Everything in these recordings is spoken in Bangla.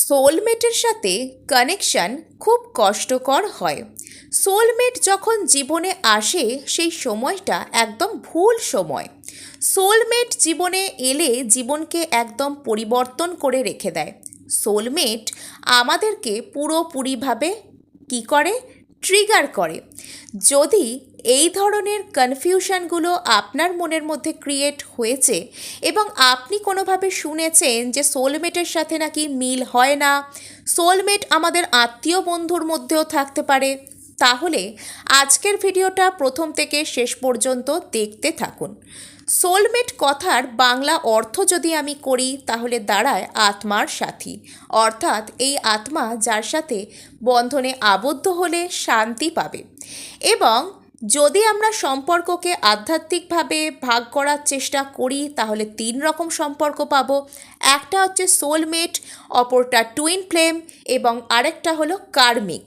সোলমেটের সাথে কানেকশান খুব কষ্টকর হয়। সোলমেট যখন জীবনে আসে সেই সময়টা একদম ভুল সময়। সোলমেট জীবনে এলে জীবনকে একদম পরিবর্তন করে রেখে দেয়। সোলমেট আমাদেরকে পুরোপুরিভাবে কী করে, ট্রিগার করে। যদি এই ধরনের কনফিউশনগুলো আপনার মনের মধ্যে ক্রিয়েট হয়েছে এবং আপনি কোনোভাবে শুনেছেন যে সোলমেটের সাথে নাকি মিল হয় না, সোলমেট আমাদের আত্মীয় বন্ধুর মধ্যেও থাকতে পারে, তাহলে আজকের ভিডিওটা প্রথম থেকে শেষ পর্যন্ত দেখতে থাকুন। সোলমেট কথার বাংলা অর্থ যদি আমি করি তাহলে দাঁড়ায় আত্মার সাথী, অর্থাৎ এই আত্মা যার সাথে বন্ধনে আবদ্ধ হলে শান্তি পাবে। এবং যদি আমরা সম্পর্ককে আধ্যাত্মিকভাবে ভাগ করার চেষ্টা করি তাহলে 3 রকম সম্পর্ক পাবো। একটা হচ্ছে সোলমেট, অপরটা টুইন ফ্লেম এবং আরেকটা হলো কার্মিক।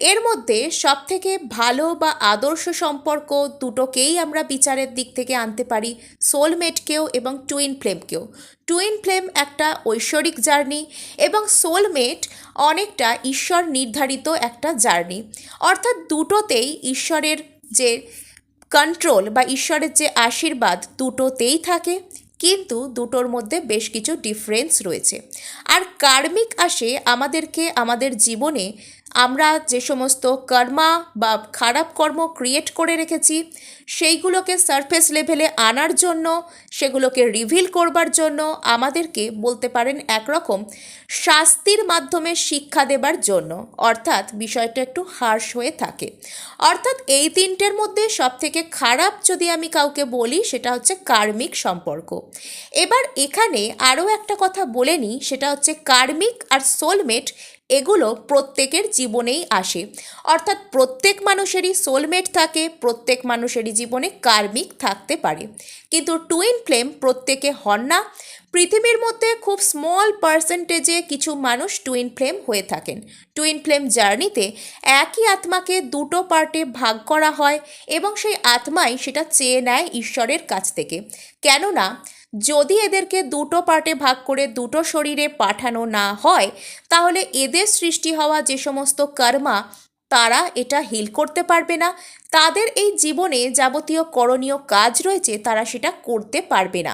এর মধ্যে সবথেকে ভালো বা আদর্শ সম্পর্ক দুটোকেই আমরা বিচারের দিক থেকে আনতে পারি, সোলমেটকেও এবং টুইন ফ্লেমকেও। টুইন ফ্লেম একটা ঐশ্বরিক জার্নি এবং সোলমেট অনেকটা ঈশ্বর নির্ধারিত একটা জার্নি, অর্থাৎ দুটোতেই ঈশ্বরের যে কন্ট্রোল বা ঈশ্বরের যে আশীর্বাদ দুটোতেই থাকে, কিন্তু দুটোর মধ্যে বেশ কিছু ডিফারেন্স রয়েছে। আর কার্মিক আসে আমাদেরকে আমাদের জীবনে আমরা যে সমস্ত কর্মা বা খারাপ কর্ম ক্রিয়েট করে রেখেছি সেইগুলোকে সারফেস লেভেলে আনার জন্য, সেগুলোকে রিভিল করবার জন্য আমাদেরকে বলতে পারেন একরকম শাস্তির মাধ্যমে শিক্ষা দেবার জন্য, অর্থাৎ বিষয়টা একটু হার্শ হয়ে থাকে। অর্থাৎ এই তিনটের মধ্যে সবথেকে খারাপ যদি আমি কাউকে বলি সেটা হচ্ছে কার্মিক সম্পর্ক। এবার এখানে আরও একটা কথা বলে নিই, সেটা হচ্ছে কার্মিক আর সোলমেট এগুলো প্রত্যেকের জীবনেই আসে, অর্থাৎ প্রত্যেক মানুষেরই সোলমেট থাকে, প্রত্যেক মানুষেরই জীবনে কার্মিক থাকতে পারে, কিন্তু টুইন ফ্লেম প্রত্যেকে হন না। পৃথিবীর মধ্যে খুব স্মল পার্সেন্টেজে কিছু মানুষ টুইন ফ্লেম হয়ে থাকেন। টুইন ফ্লেম জার্নিতে একই আত্মাকে দুটো পার্টে ভাগ করা হয় এবং সেই আত্মাই সেটা চেয়ে নেয় ঈশ্বরের কাছ থেকে। কেননা যদি এদেরকে দুটো পার্টে ভাগ করে দুটো শরীরে পাঠানো না হয় তাহলে এদের সৃষ্টি হওয়া যে সমস্ত কর্মা তারা এটা হিল করতে পারবে না, তাদের এই জীবনে যাবতীয় করণীয় কাজ রয়েছে তারা সেটা করতে পারবে না।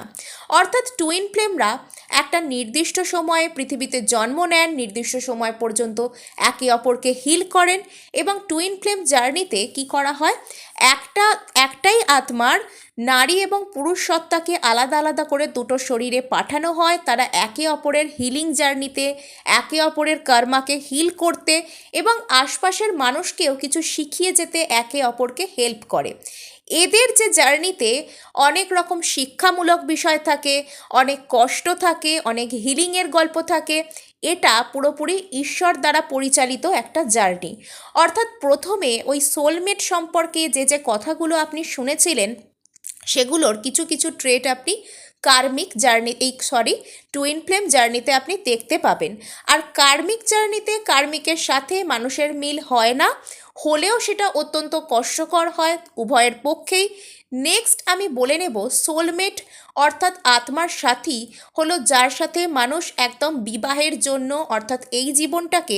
অর্থাৎ টুইন ফ্লেমরা একটা নির্দিষ্ট সময়ে পৃথিবীতে জন্ম নেন, নির্দিষ্ট সময় পর্যন্ত একে অপরকে হিল করেন এবং টুইন ফ্লেম জার্নিতে কি করা হয়, একটাই আত্মার নারী এবং পুরুষ সত্তাকে আলাদা আলাদা করে দুটো শরীরে পাঠানো হয়, তারা একে অপরের হিলিং জার্নিতে একে অপরের কর্মাকে হিল করতে এবং আশপাশের মানুষকেও কিছু শিখিয়ে যেতে একে অপরকে হেল্প করে। এদের যে জার্নিতে অনেক রকম শিক্ষামূলক বিষয় থাকে, অনেক কষ্ট থাকে, অনেক হিলিংয়ের গল্প থাকে। এটা পুরোপুরি ঈশ্বর দ্বারা পরিচালিত একটা জার্নি। অর্থাৎ প্রথমে ওই সোলমেট সম্পর্কে যে কথাগুলো আপনি শুনেছিলেন সেগুলোর কিছু কিছু ট্রেট আপনি কার্মিক জার্নি টুইন ফ্লেম জার্নিতে আপনি দেখতে পাবেন। আর কার্মিক জার্নিতে কার্মিকের সাথে মানুষের মিল হয় না, হলেও সেটা অত্যন্ত কষ্টকর হয় উভয়ের পক্ষেই। নেক্সট আমি বলে নেব সোলমেট অর্থাৎ আত্মার সাথী হলো যার সাথে মানুষ একদম বিবাহের জন্য, অর্থাৎ এই জীবনটাকে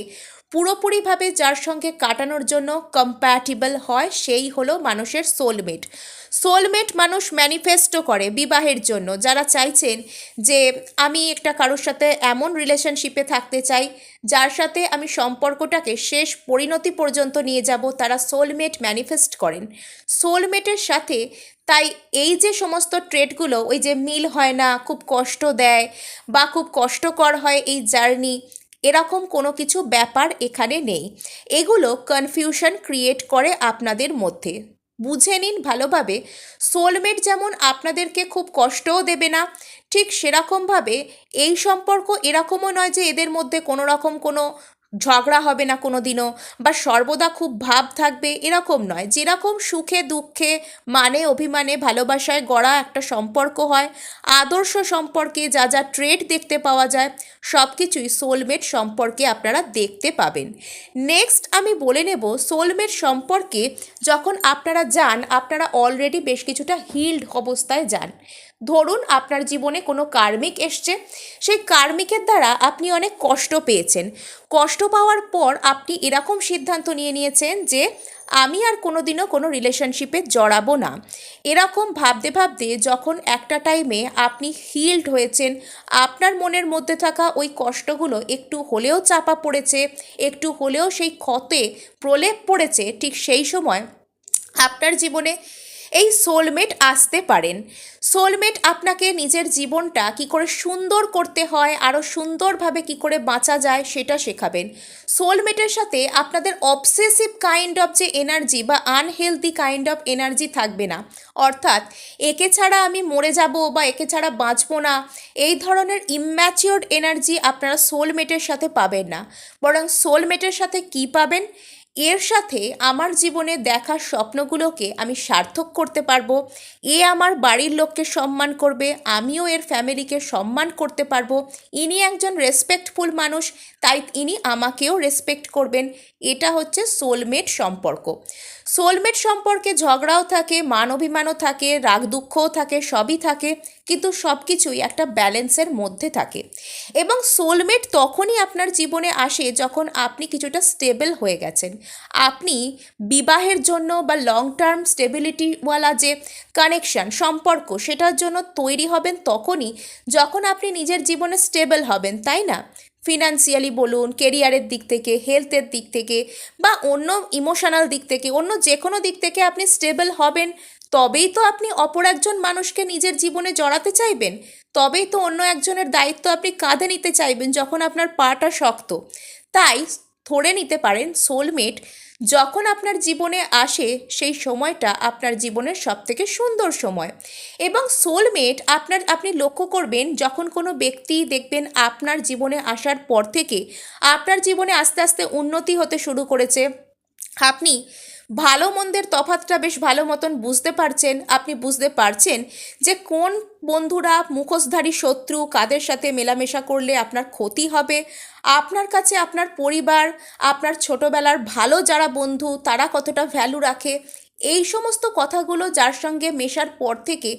পুরোপুরিভাবে যার সঙ্গে কাটানোর জন্য কম্প্যাটিবল হয়, সেই হলো মানুষের সোলমেট। সোলমেট মানুষ ম্যানিফেস্টও করে বিবাহের জন্য। যারা চাইছেন যে আমি একটা কারোর সাথে এমন রিলেশনশিপে থাকতে চাই যার সাথে আমি সম্পর্কটাকে শেষ পরিণতি পর্যন্ত নিয়ে যাব, তারা সোলমেট ম্যানিফেস্ট করেন। সোলমেটের সাথে তাই এই যে সমস্ত ট্রেটগুলো, ওই যে মিল হয় না, খুব কষ্ট দেয় বা খুব কষ্টকর হয় এই জার্নি, এরকম কোনো কিছু ব্যাপার এখানে নেই। এগুলো কনফিউশন ক্রিয়েট করে আপনাদের মধ্যে। বুঝে নিন ভালোভাবে, সোলমেট যেমন আপনাদেরকে খুব কষ্টও দেবে না, ঠিক সেরকমভাবে এই সম্পর্ক এরকমও নয় যে এদের মধ্যে কোনো রকম কোনো ঝগড়া হবে না কোনো দিনও, বা সর্বদা খুব ভাব থাকবে এরকম নয়। যেরকম সুখে দুঃখে মানে অভিমানে ভালোবাসায় গড়া একটা সম্পর্ক হয়, আদর্শ সম্পর্কে যা যা ট্রেট দেখতে পাওয়া যায় সব কিছুই সোলমেট সম্পর্কে আপনারা দেখতে পাবেন। নেক্সট আমি বলে নেব সোলমেট সম্পর্কে যখন আপনারা যান আপনারা অলরেডি বেশ কিছুটা হিলড অবস্থায় যান। ধরুন আপনার জীবনে কোনো কার্মিক এসছে, সেই কার্মিকের দ্বারা আপনি অনেক কষ্ট পেয়েছেন। কষ্ট পাওয়ার পর আপনি এরকম সিদ্ধান্ত নিয়ে নিয়েছেন যে আমি আর কোনোদিনও কোনো রিলেশনশিপে জড়াবো না। এরকম ভাবতে ভাবতে যখন একটা টাইমে আপনি হিলড হয়েছেন, আপনার মনের মধ্যে থাকা ওই কষ্টগুলো একটু হলেও চাপা পড়েছে, একটু হলেও সেই ক্ষতে প্রলেপ পড়েছে, ঠিক সেই সময় আপনার জীবনে এই সোলমেট আসতে পারেন। সোলমেট আপনাকে নিজের জীবনটা কি করে সুন্দর করতে হয়, আরও সুন্দরভাবে কি করে বাঁচা যায় সেটা শেখাবেন। সোলমেটের সাথে আপনাদের অবসেসিভ কাইন্ড অফ যে এনার্জি বা আনহেলদি কাইন্ড অফ এনার্জি থাকবে না। অর্থাৎ একে ছাড়া আমি মরে যাব বা একে ছাড়া বাঁচবো না, এই ধরনের ইম্যাচিওরড এনার্জি আপনারা সোলমেটের সাথে পাবেন না। বরং সোলমেটের সাথে কি পাবেন, এর সাথে আমার জীবনে দেখা স্বপ্নগুলোকে আমি সার্থক করতে পারবো, এ আমার বাড়ির লোককে সম্মান করবে, আমিও এর ফ্যামিলিকে সম্মান করতে পারবো, ইনি একজন রেসপেক্টফুল মানুষ, তাই ইনি আমাকেও রেসপেক্ট করবেন। এটা হচ্ছে সোলমেট সম্পর্ক। সোলমেট সম্পর্কে ঝগড়াও থাকে, মান অভিমানও থাকে, রাগ দুঃখও থাকে, সবই থাকে, কিন্তু সব কিছুই একটা ব্যালেন্সের মধ্যে থাকে। এবং সোলমেট তখনই আপনার জীবনে আসে যখন আপনি কিছুটা স্টেবল হয়ে গেছেন। আপনি বিবাহের জন্য বা লং টার্ম স্টেবিলিটিওয়ালা যে কানেকশন সম্পর্ক সেটার জন্য তৈরি হবেন তখনই যখন আপনি নিজের জীবনে স্টেবল হবেন, তাই না? ফিনান্সিয়ালি বলুন, কেরিয়ারের দিক থেকে, হেলথের দিক থেকে, বা অন্য ইমোশনাল দিক থেকে, অন্য যে কোনো দিক থেকে আপনি স্টেবল হবেন, তবেই তো আপনি অপর একজন মানুষকে নিজের জীবনে জড়াতে চাইবেন, তবেই তো অন্য একজনের দায়িত্ব আপনি কাঁধে নিতে চাইবেন যখন আপনার পাটা শক্ত। তাই ধরে নিতে পারেন সোলমেট যখন আপনার জীবনে আসে সেই সময়টা আপনার জীবনের সবথেকে সুন্দর সময়। এবং সোলমেট আপনি লক্ষ্য করবেন যখন কোনো ব্যক্তি দেখবেন আপনার জীবনে আসার পর থেকে আপনার জীবনে আস্তে আস্তে উন্নতি হতে শুরু করেছে, আপনি ভালো মন্দের তফাৎটা বেশ ভালো মতন বুঝতে পারছেন, আপনি বুঝতে পারছেন যে কোন বন্ধুরা মুখোশধারী শত্রু, কাদের সাথে মেলামেশা করলে আপনার ক্ষতি হবে, আপনার কাছে আপনার পরিবার, আপনার ছোটোবেলার ভালো যারা বন্ধু তারা কতটা ভ্যালু রাখে, এই সমস্ত কথাগুলো যার সঙ্গে মেশার পর থেকে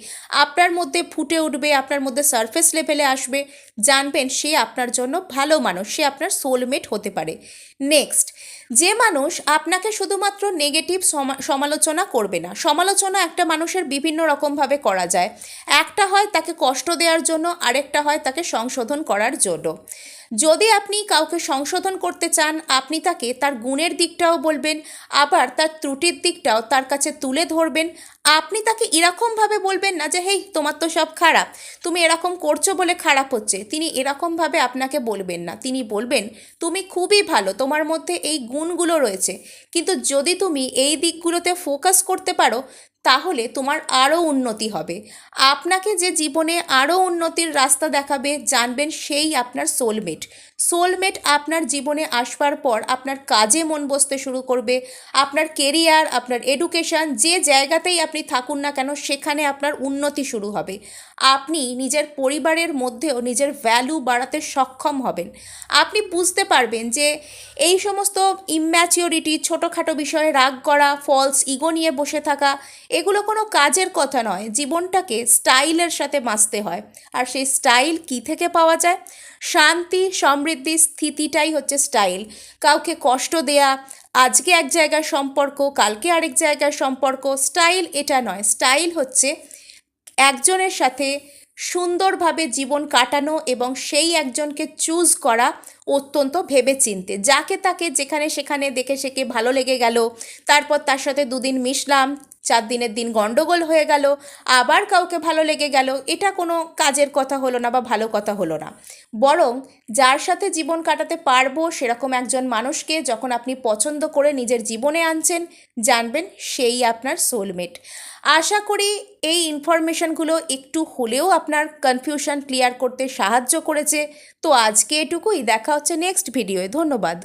আপনার মধ্যে ফুটে উঠবে, আপনার মধ্যে সারফেস লেভেলে আসবে, জানবেন সে আপনার জন্য ভালো মানুষ, সে আপনার সোলমেট হতে পারে। নেক্সট, যে মানুষ আপনাকে শুধুমাত্র নেগেটিভ সমালোচনা করবে না। সমালোচনা একটা মানুষের বিভিন্ন রকমভাবে করা যায়। একটা হয় তাকে কষ্ট দেওয়ার জন্য, আরেকটা হয় তাকে সংশোধন করার জন্য। যদি আপনি কাউকে সংশোধন করতে চান, আপনি তাকে তার গুণের দিকটাও বলবেন, আবার তার ত্রুটির দিকটাও তার কাছে তুলে ধরবেন। আপনি তাকে এরকমভাবে বলবেন না যে হেই তোমার তো সব খারাপ, তুমি এরকম করছো বলে খারাপ হচ্ছে। তিনি এরকমভাবে আপনাকে বলবেন না, তিনি বলবেন তুমি খুবই ভালো, তোমার মধ্যে এই গুণগুলো রয়েছে, কিন্তু যদি তুমি এই দিকগুলোতে ফোকাস করতে পারো তাহলে তোমার আরও উন্নতি হবে। আপনাকে যে জীবনে আরও উন্নতির রাস্তা দেখাবে জানবেন সেই আপনার সোলমেট। সোলমেট আপনার জীবনে আসবার পর আপনার কাজে মন বসতে শুরু করবে, আপনার কেরিয়ার, আপনার এডুকেশন, যে জায়গাতেই আপনি থাকুন না কেন সেখানে আপনার উন্নতি শুরু হবে। আপনি নিজের পরিবারের মধ্যেও নিজের ভ্যালু বাড়াতে সক্ষম হবেন। আপনি বুঝতে পারবেন যে এই সমস্ত ইম্যাচিওরিটি, ছোটোখাটো বিষয়ে রাগ করা, ফলস ইগো নিয়ে বসে থাকা, এগুলো কোনো কাজের কথা নয়। জীবনটাকে স্টাইলের সাথে বাঁচতে হয়। আর সেই স্টাইল কী থেকে পাওয়া যায়? শান্তি, সমৃদ্ধি, স্থিতিটাই হচ্ছে স্টাইল। কাউকে কষ্ট দেয়া, আজকে এক জায়গার সম্পর্ক, কালকে আরেক জায়গার সম্পর্ক, স্টাইল এটা নয়। স্টাইল হচ্ছে একজনের সাথে সুন্দরভাবে জীবন কাটানো এবং সেই একজনকে চুজ করা অত্যন্ত ভেবেচিন্তে। যাকে তাকে যেখানে সেখানে দেখে সেকে ভালো লেগে গেল, তারপর তার সাথে দুদিন মিশলাম, 4 দিনের দিন গণ্ডগোল হয়ে গেল, আবার কাউকে ভালো লেগে গেল, এটা কোনো কাজের কথা হলো না বা ভালো কথা হলো না। বরং যার সাথে জীবন কাটাতে পারবো সেরকম একজন মানুষকে যখন আপনি পছন্দ করে নিজের জীবনে আনছেন, জানবেন সেই আপনার সোলমেট। আশা করি এই ইনফরমেশনগুলো একটু হলেও আপনার কনফিউশন ক্লিয়ার করতে সাহায্য করেছে। তো আজকে এটুকুই, দেখা হচ্ছে নেক্সট ভিডিওয়ে। ধন্যবাদ।